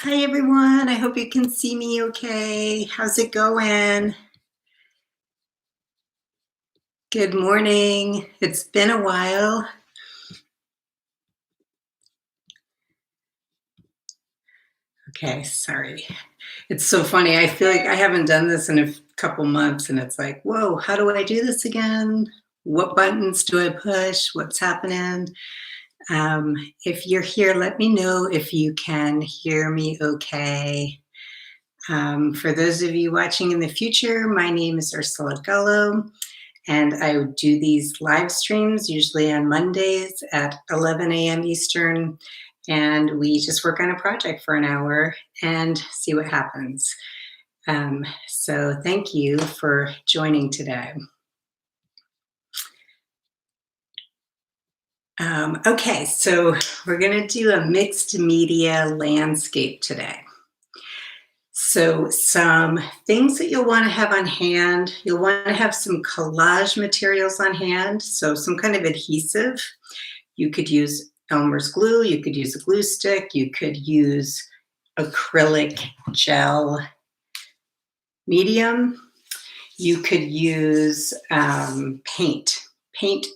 Hi everyone, I hope you can see me okay. How's it going? Good morning. It's been a while. Okay, sorry. It's so funny. I feel like I haven't done this in a couple months and it's like, whoa, how do I do this again? What buttons do I push? What's happening? If you're here, let me know if you can hear me okay. For those of you watching in the future, my name is Ursula Gullow. And I do these live streams usually on Mondays at 11 a.m. Eastern. And we just work on a project for an hour and see what happens. So thank you for joining today. Okay, so we're going to do a mixed media landscape today. So some things that you'll want to have on hand, you'll want to have some collage materials on hand, so some kind of adhesive. You could use Elmer's glue, you could use a glue stick, you could use acrylic gel medium, you could use paint.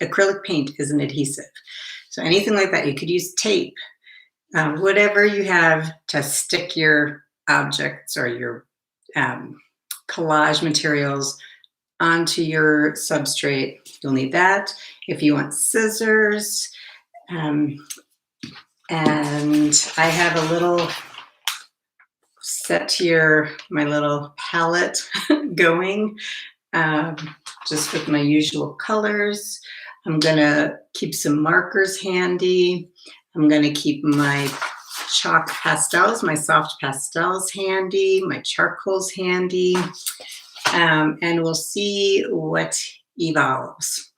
Acrylic paint is an adhesive. So anything like that, you could use tape, whatever you have to stick your objects or your collage materials onto your substrate. You'll need that. If you want scissors, and I have a little set here, my little palette going, just with my usual colors. I'm gonna keep some markers handy. I'm gonna keep my chalk pastels, my soft pastels handy, my charcoals handy, and we'll see what evolves.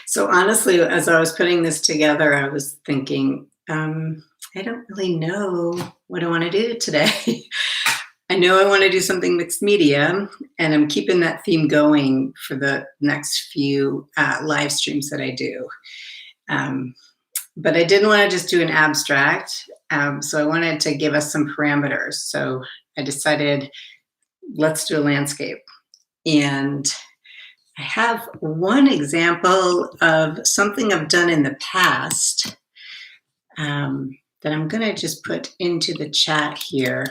So honestly, as I was putting this together, I was thinking, I don't really know what I want to do today. I know I want to do something mixed media, and I'm keeping that theme going for the next few live streams that I do. But I didn't want to just do an abstract, so I wanted to give us some parameters. So I decided, let's do a landscape. And I have one example of something I've done in the past that I'm going to just put into the chat here.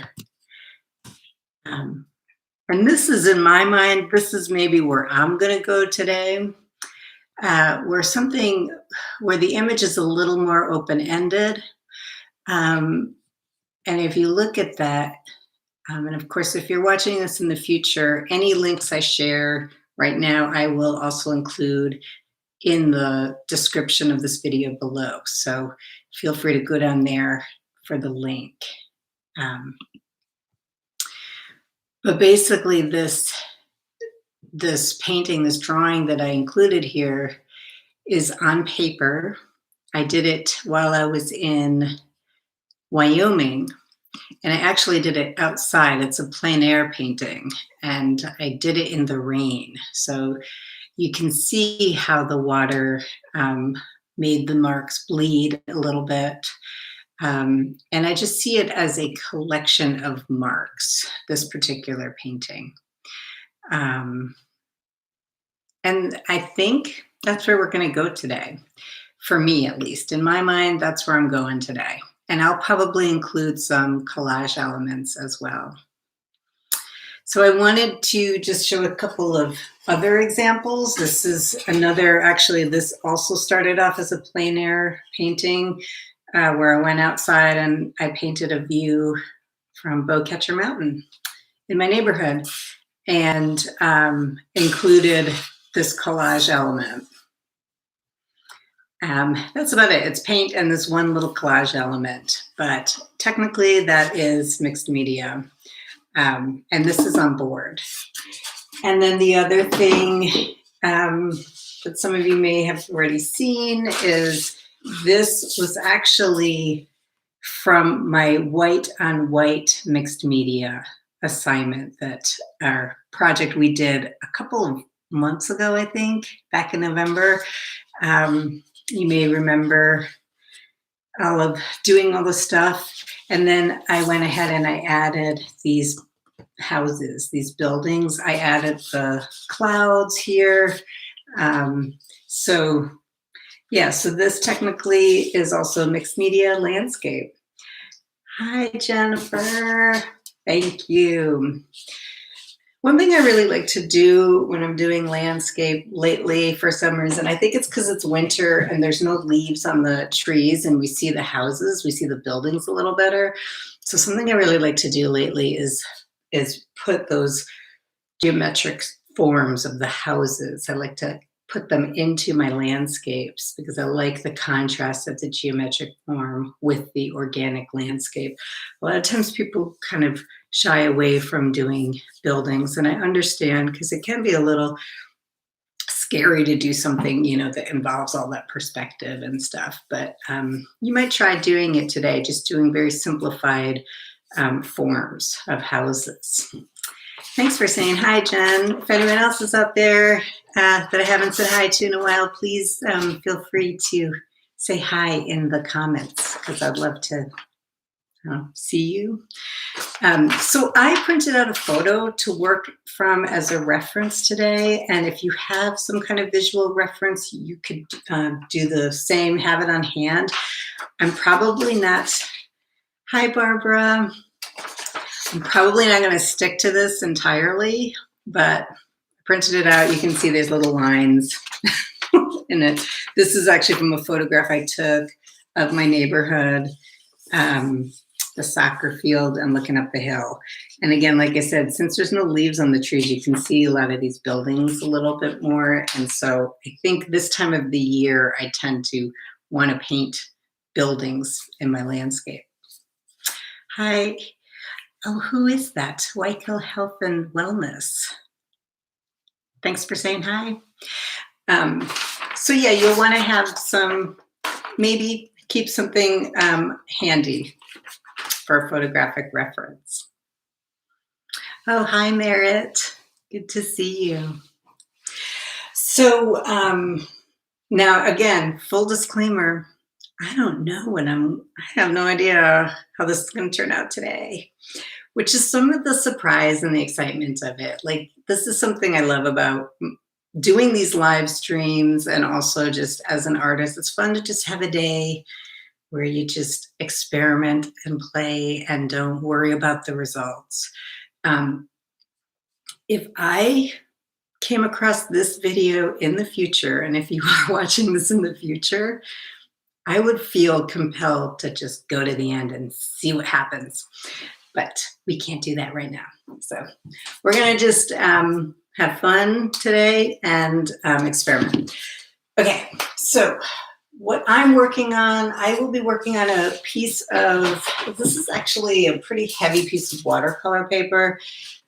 And this is, in my mind, this is maybe where I'm going to go today. Where the image is a little more open-ended. And if you look at that, and of course, if you're watching this in the future, any links I share right now, I will also include in the description of this video below. So feel free to go down there for the link. But basically this painting, this drawing that I included here is on paper. I did it while I was in Wyoming, and I actually did it outside. It's a plein air painting, and I did it in the rain. So you can see how the water made the marks bleed a little bit. And I just see it as a collection of marks, this particular painting. And I think that's where we're going to go today. For me, at least. In my mind, that's where I'm going today. And I'll probably include some collage elements as well. So I wanted to just show a couple of other examples. This is another, actually, this also started off as a plein air painting where I went outside and I painted a view from Bowcatcher Mountain in my neighborhood and included this collage element. That's about it. It's paint and this one little collage element, but technically that is mixed media. And this is on board. And then the other thing that some of you may have already seen is this was actually from my white on white mixed media assignment, that our project we did a couple of months ago, I think, back in November. You may remember all of doing all the stuff. And then I went ahead and I added these houses, these buildings. I added the clouds here. Um, so yeah, so this technically is also mixed media landscape. Hi, Jennifer. Thank you. One thing I really like to do when I'm doing landscape lately, for some reason, I think it's because it's winter and there's no leaves on the trees and we see the houses, we see the buildings a little better. So something I really like to do lately is put those geometric forms of the houses. I like to put them into my landscapes because I like the contrast of the geometric form with the organic landscape. A lot of times people kind of shy away from doing buildings, and I understand because it can be a little scary to do something, you know, that involves all that perspective and stuff. But you might try doing it today, just doing very simplified forms of houses. Thanks for saying hi, Jen. If anyone else is out there that I haven't said hi to in a while, please feel free to say hi in the comments because I'd love to see you. So I printed out a photo to work from as a reference today. And if you have some kind of visual reference, you could do the same, have it on hand. I'm probably not, hi, Barbara. I'm probably not going to stick to this entirely, but I printed it out. You can see there's little lines in it. This is actually from a photograph I took of my neighborhood, the soccer field, and looking up the hill. And again, like I said, since there's no leaves on the trees, you can see a lot of these buildings a little bit more. And so I think this time of the year, I tend to want to paint buildings in my landscape. Hi. Oh, who is that? Whitehill Health and Wellness. Thanks for saying hi. So yeah, you'll want to have some, maybe keep something handy for photographic reference. Oh, hi, Merritt. Good to see you. So now, again, full disclaimer, I don't know I have no idea how this is going to turn out today, which is some of the surprise and the excitement of it. Like, this is something I love about doing these live streams, and also just as an artist, it's fun to just have a day where you just experiment and play and don't worry about the results. If I came across this video in the future, and if you are watching this in the future, I would feel compelled to just go to the end and see what happens. But we can't do that right now. So we're going to just have fun today and experiment. Okay, so what I'm working on, I will be working on a piece of, this is actually a pretty heavy piece of watercolor paper.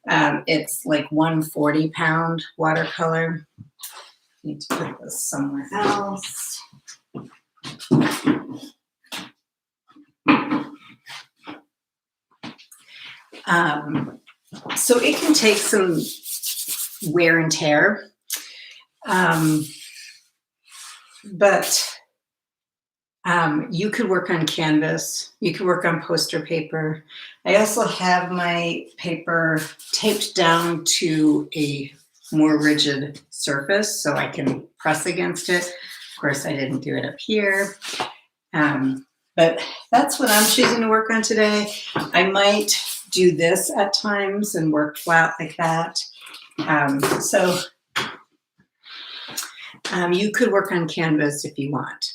It's like 140-pound watercolor. Need to put this somewhere else. So it can take some wear and tear, but you could work on canvas, you could work on poster paper. I also have my paper taped down to a more rigid surface so I can press against it. Of course, I didn't do it up here. But that's what I'm choosing to work on today. I might do this at times and work flat like that. You could work on canvas if you want.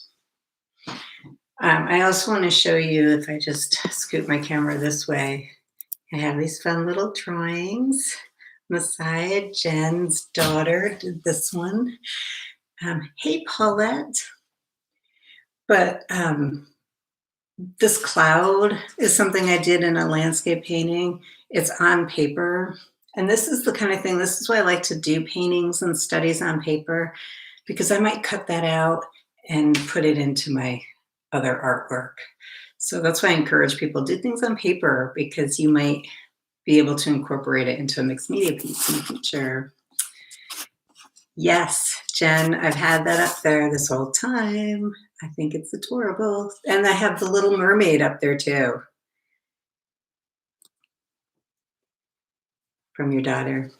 I also want to show you, if I just scoot my camera this way, I have these fun little drawings on the side. Jen's daughter did this one. Hey, Paulette. But this cloud is something I did in a landscape painting. It's on paper. And this is the kind of thing, this is why I like to do paintings and studies on paper, because I might cut that out and put it into my other artwork. So that's why I encourage people to do things on paper, because you might be able to incorporate it into a mixed media piece in the future. Yes, Jen, I've had that up there this whole time. I think it's adorable. And I have the little mermaid up there too from your daughter.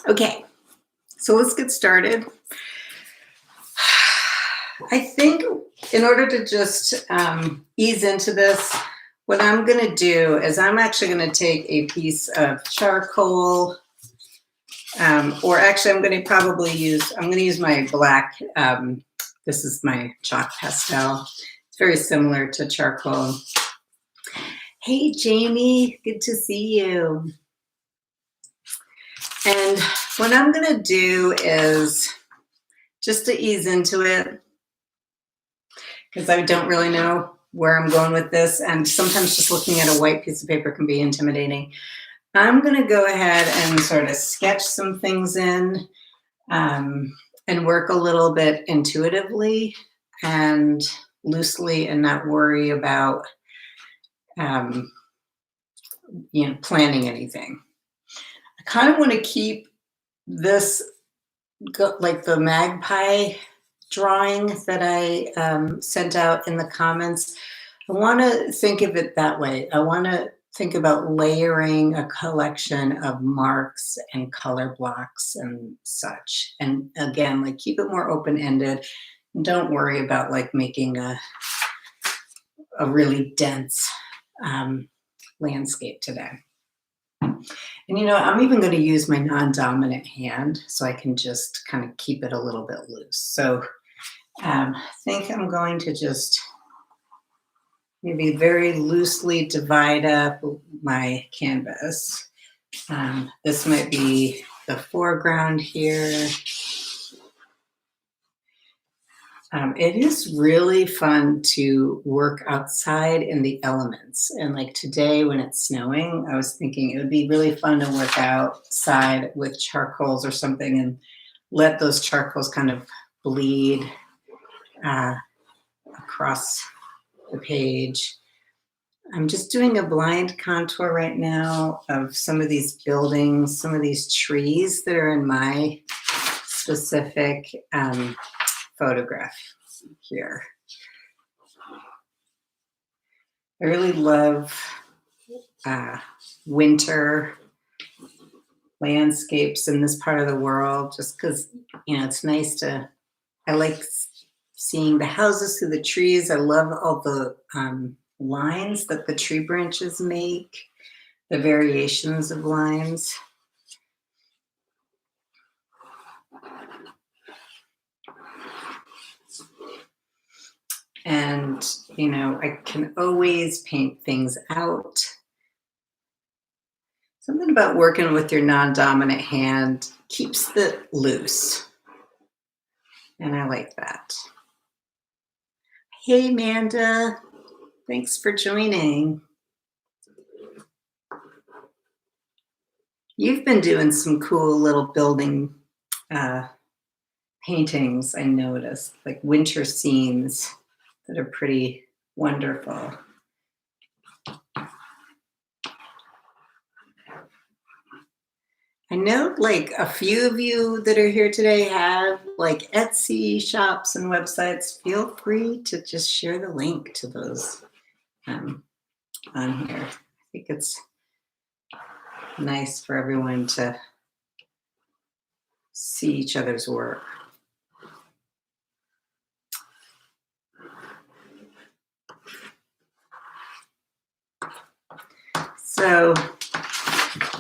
Okay, so let's get started. I think in order to just ease into this, what I'm going to do is I'm actually going to take a piece of charcoal, or actually I'm going to use my black, this is my chalk pastel. It's very similar to charcoal. Hey, Jamie, good to see you. And what I'm going to do is just to ease into it, because I don't really know where I'm going with this. And sometimes just looking at a white piece of paper can be intimidating. I'm going to go ahead and sort of sketch some things in and work a little bit intuitively and loosely and not worry about, planning anything. I kind of want to keep this like the magpie drawing that I sent out in the comments. I want to think of it that way. I want to think about layering a collection of marks and color blocks and such. And again, like keep it more open-ended. Don't worry about like making a really dense landscape today. And I'm even going to use my non-dominant hand so I can just kind of keep it a little bit loose. So I think I'm going to just maybe very loosely divide up my canvas. This might be the foreground here. It is really fun to work outside in the elements. And like today when it's snowing, I was thinking it would be really fun to work outside with charcoals or something and let those charcoals kind of bleed across the page. I'm just doing a blind contour right now of some of these buildings, some of these trees that are in my specific photograph here. I really love winter landscapes in this part of the world just because, it's nice to, I like seeing the houses through the trees. I love all the lines that the tree branches make, the variations of lines. And, I can always paint things out. Something about working with your non-dominant hand keeps it loose. And I like that. Hey, Amanda. Thanks for joining. You've been doing some cool little building paintings, I noticed, like winter scenes that are pretty wonderful. I know like a few of you that are here today have like Etsy shops and websites. Feel free to just share the link to those on here. I think it's nice for everyone to see each other's work. So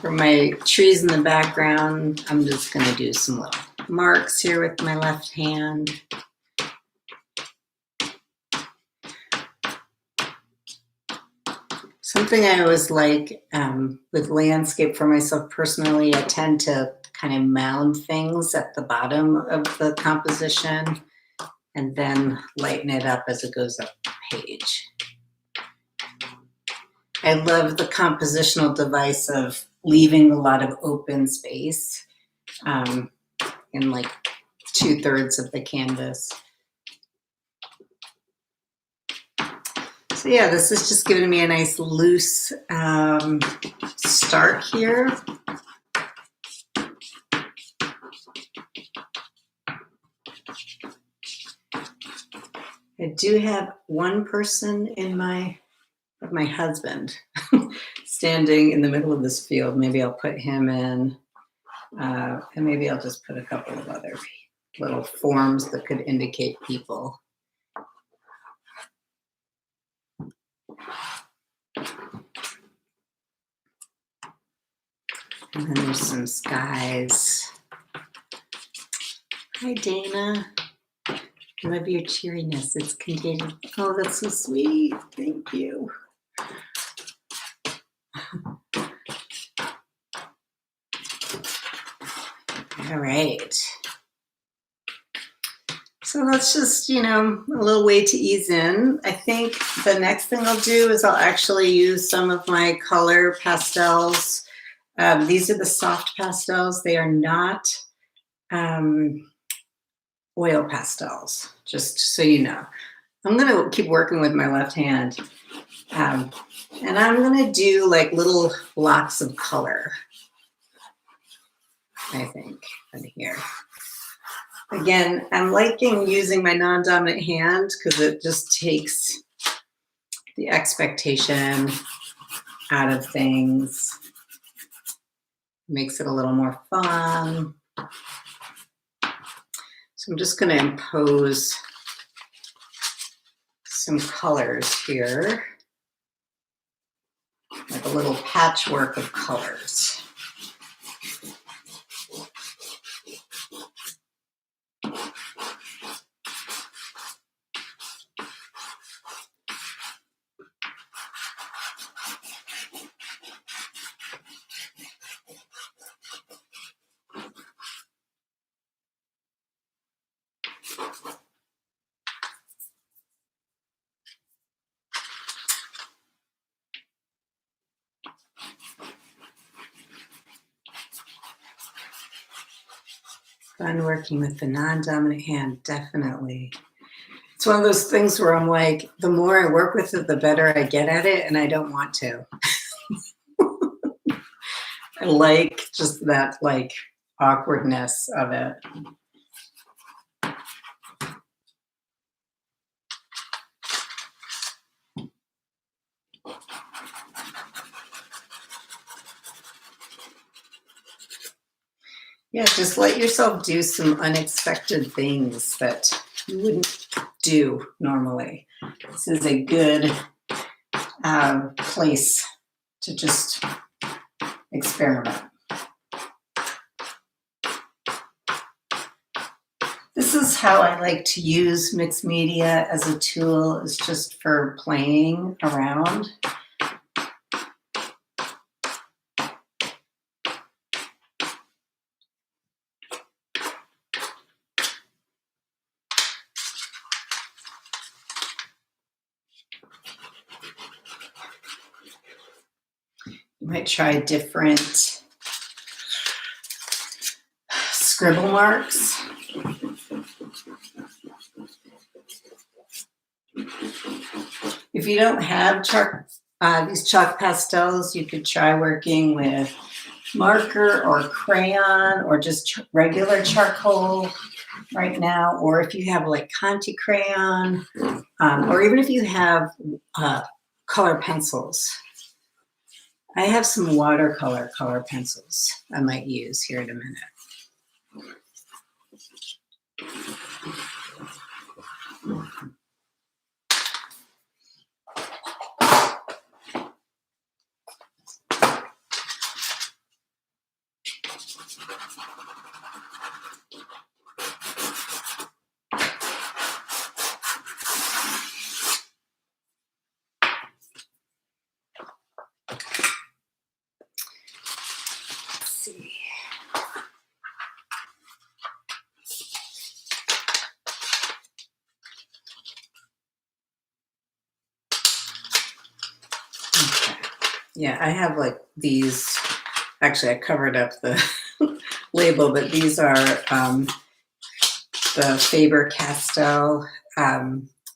for my trees in the background, I'm just going to do some little marks here with my left hand. Something I always like with landscape for myself personally, I tend to kind of mound things at the bottom of the composition and then lighten it up as it goes up the page. I love the compositional device of leaving a lot of open space in like 2/3 of the canvas. So yeah, this is just giving me a nice loose start here. I do have one person in my husband standing in the middle of this field. Maybe I'll put him in, and maybe I'll just put a couple of other little forms that could indicate people. And then there's some skies. Hi, Dana. I love your cheeriness. It's contagious. Oh, that's so sweet. Thank you. All right. So that's just, a little way to ease in. I think the next thing I'll do is I'll actually use some of my color pastels. These are the soft pastels. They are not oil pastels, just so you know. I'm going to keep working with my left hand. And I'm going to do like little blocks of color, I think, in here. Again, I'm liking using my non-dominant hand because it just takes the expectation out of things, makes it a little more fun. So I'm just going to impose some colors here, like a little patchwork of colors. Fun working with the non-dominant hand, definitely. It's one of those things where I'm like, the more I work with it, the better I get at it, and I don't want to. I like just that like awkwardness of it. Yeah, just let yourself do some unexpected things that you wouldn't do normally. This is a good place to just experiment. This is how I like to use mixed media as a tool, is just for playing around. You might try different scribble marks. If you don't have these chalk pastels, you could try working with marker or crayon or just regular charcoal right now. Or if you have like Conti crayon, or even if you have color pencils. I have some watercolor color pencils I might use here in a minute. Yeah, I have like these, actually I covered up the label, but these are the Faber-Castell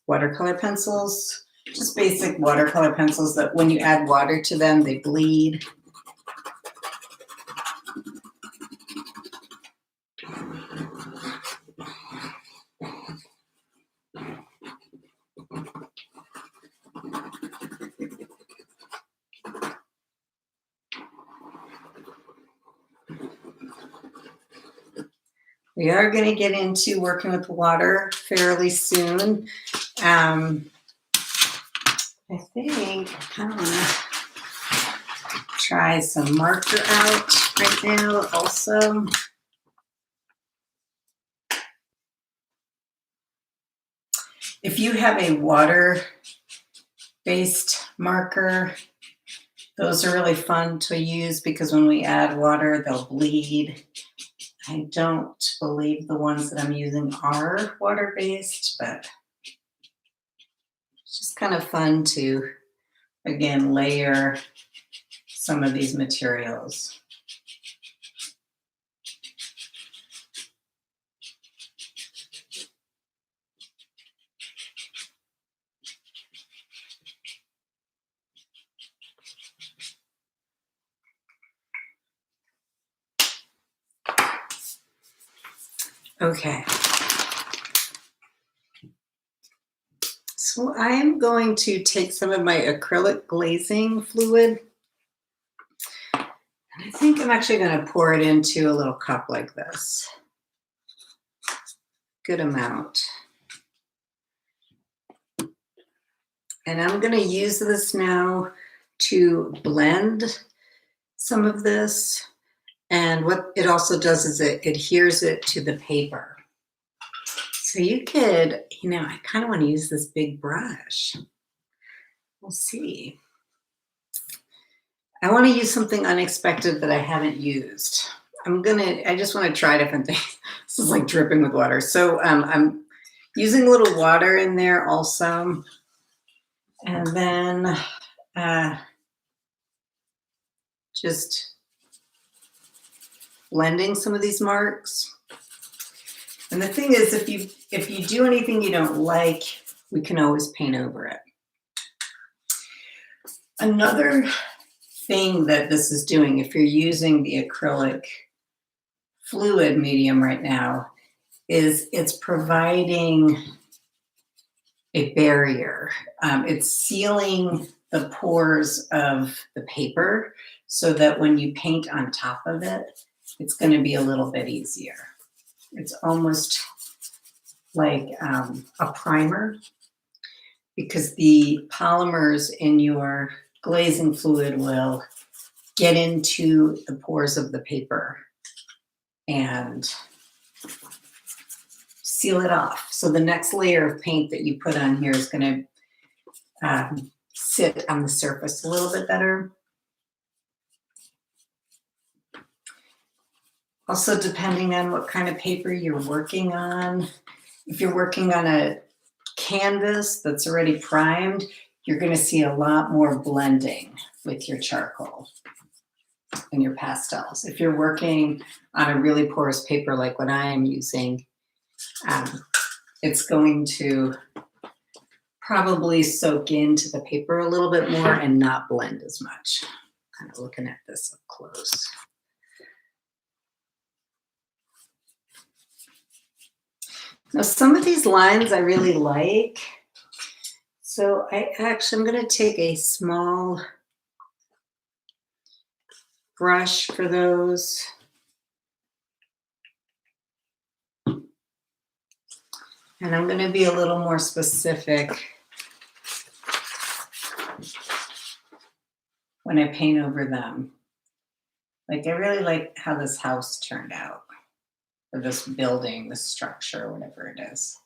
watercolor pencils, just basic watercolor pencils that when you add water to them, they bleed. We are going to get into working with water fairly soon. I think I kind of want to try some marker out right now also. If you have a water-based marker, those are really fun to use because when we add water, they'll bleed. I don't believe the ones that I'm using are water-based, but it's just kind of fun to, again, layer some of these materials. Okay. So I am going to take some of my acrylic glazing fluid. And I think I'm actually going to pour it into a little cup like this. Good amount. And I'm going to use this now to blend some of this. And what it also does is it adheres it to the paper. So you could, I kind of want to use this big brush. We'll see. I want to use something unexpected that I haven't used. I just want to try different things. This is like dripping with water. So I'm using a little water in there also. And then just blending some of these marks. And the thing is, if you do anything you don't like, we can always paint over it. Another thing that this is doing, if you're using the acrylic fluid medium right now, is it's providing a barrier. It's sealing the pores of the paper so that when you paint on top of it, it's going to be a little bit easier. It's almost like a primer because the polymers in your glazing fluid will get into the pores of the paper and seal it off. So the next layer of paint that you put on here is going to sit on the surface a little bit better. Also, depending on what kind of paper you're working on, if you're working on a canvas that's already primed, you're going to see a lot more blending with your charcoal and your pastels. If you're working on a really porous paper like what I am using, it's going to probably soak into the paper a little bit more and not blend as much. Kind of looking at this up close. Now, some of these lines I really like. So I'm going to take a small brush for those. And I'm going to be a little more specific when I paint over them. Like, I really like how this house turned out, or this building, this structure, whatever it is.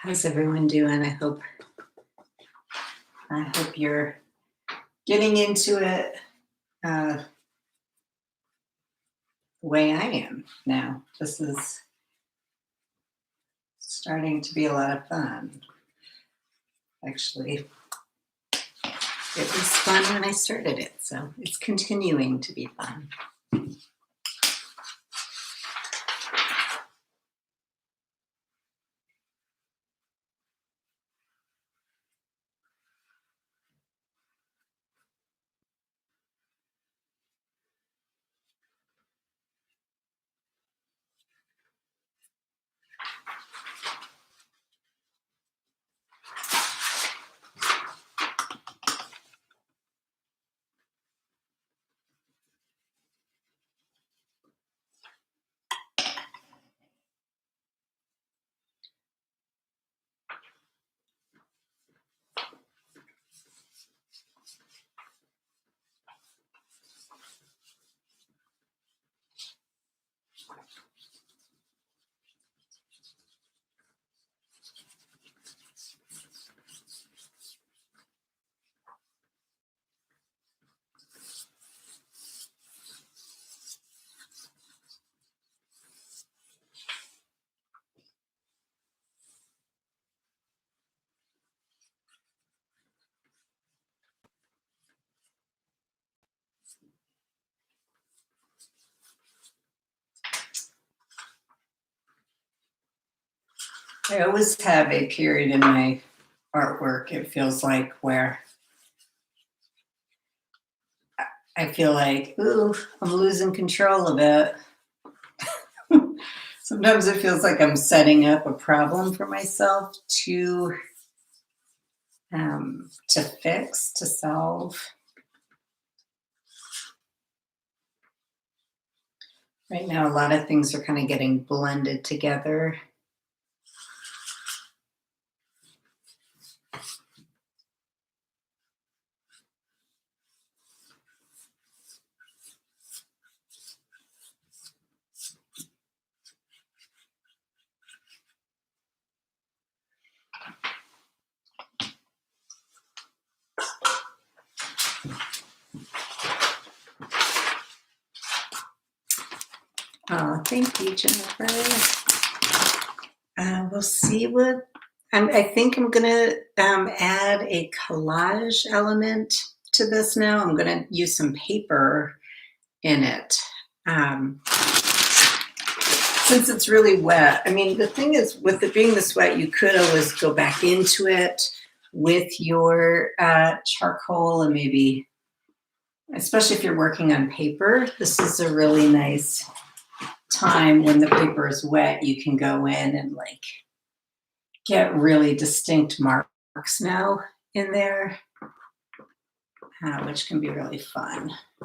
How's everyone doing? I hope you're getting into it the way I am now. This is starting to be a lot of fun. Actually, it was fun when I started it, so it's continuing to be fun. I always have a period in my artwork, it feels like, where I feel like, ooh, I'm losing control of it. Sometimes it feels like I'm setting up a problem for myself to fix, to solve. Right now, a lot of things are kind of getting blended together. Oh, thank you, Jennifer. We'll see what I think I'm gonna add a collage element to this now. I'm gonna use some paper in it. Since it's really wet, I mean, the thing is, with it being this wet, you could always go back into it with your charcoal and maybe, especially if you're working on paper, this is a really nice time when the paper is wet. You can go in and like get really distinct marks now in there, which can be really fun.